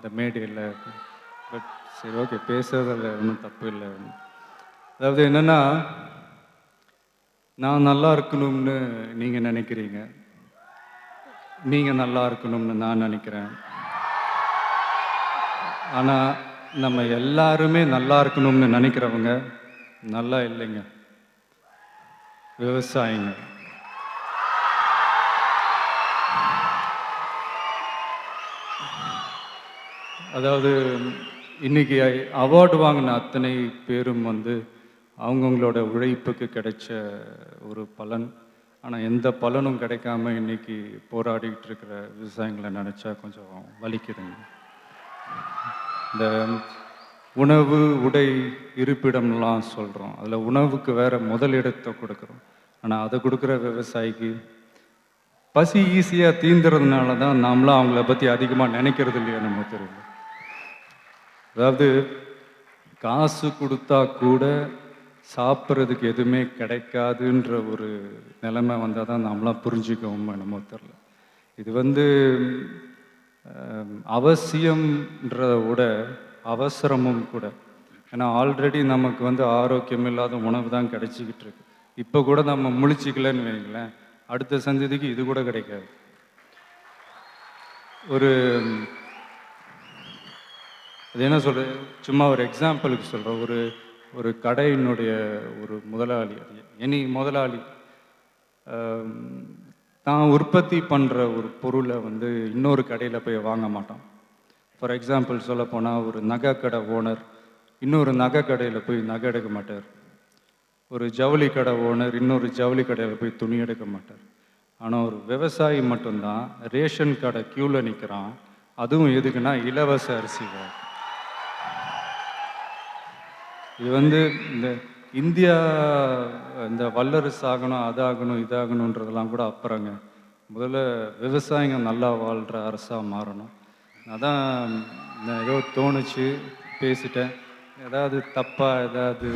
இந்த மேடையில். பட் சரி, ஓகே, பேசுறதில் ஒன்றும் தப்பு இல்லை. அதாவது என்னென்னா, நான் நல்லா இருக்கணும்னு நீங்கள் நினைக்கிறீங்க, நீங்கள் நல்லா இருக்கணும்னு நான் நினைக்கிறேன். ஆனால் நம்ம எல்லாருமே நல்லா இருக்கணும்னு நினைக்கிறவங்க நல்லா இல்லைங்க, விவசாயிங்க. அதாவது இன்னைக்கு அவார்டு வாங்கின அத்தனை பேரும் அவங்கவுங்களோட உழைப்புக்கு கிடைச்ச ஒரு பலன். ஆனால் எந்த பலனும் கிடைக்காம இன்னைக்கு போராடிட்டு இருக்கிற விவசாயிகளை நினச்சா கொஞ்சம் வலிக்குதுங்க. இந்த உணவு, உடை, இருப்பிடம்லாம் சொல்கிறோம், அதில் உணவுக்கு வேற முதலிடத்தை கொடுக்குறோம். ஆனால் அதை கொடுக்குற விவசாயிக்கு பசி ஈஸியாக தீந்துறதுனால தான் நாமளும் அவங்கள பற்றி அதிகமாக நினைக்கிறது இல்லையா நம்ம தெரியல. அதாவது காசு கொடுத்தா கூட சாப்பிட்றதுக்கு எதுவுமே கிடைக்காதுன்ற ஒரு நிலைமை வந்தால் தான் நாமளாம் புரிஞ்சுக்கவும் என்னமோ தெரில. இது அவசியம்ன்றத விட அவசரமும் கூட. ஏன்னா ஆல்ரெடி நமக்கு ஆரோக்கியம் இல்லாத உணவு தான் கிடைச்சிக்கிட்டு இருக்கு. இப்போ கூட நம்ம முழிச்சிக்கலன்னு வைங்களேன், அடுத்த சந்ததிக்கு இது கூட கிடைக்காது. அது என்ன சொல்கிறது, சும்மா ஒரு எக்ஸாம்பிளுக்கு சொல்கிறேன். ஒரு கடையினுடைய ஒரு முதலாளி, முதலாளி தான் உற்பத்தி பண்ணுற ஒரு பொருளை இன்னொரு கடையில் போய் வாங்க மாட்டான். ஃபார் எக்ஸாம்பிள் சொல்ல போனால், ஒரு நகை கடை ஓனர் இன்னொரு நகை கடையில் போய் நகை எடுக்க மாட்டார். ஒரு ஜவுளி கடை ஓனர் இன்னொரு ஜவுளி கடையில் போய் துணி எடுக்க மாட்டார். ஆனால் ஒரு விவசாயி மட்டும்தான் ரேஷன் கடை க்யூவில் நிற்கிறான். அதுவும் எதுக்குன்னா இலவச அரிசிங்க. இது இந்த இந்தியா இந்த வல்லரசு ஆகணும், அதாகணும், இதாகணுன்றதெல்லாம் கூட அப்புறங்க. முதல்ல விவசாயிங்க நல்லா வாழ்கிற அரசாக மாறணும். அதான் ஏதோ தோணுச்சு, பேசிட்டேன். ஏதாவது தப்பாக ஏதாவது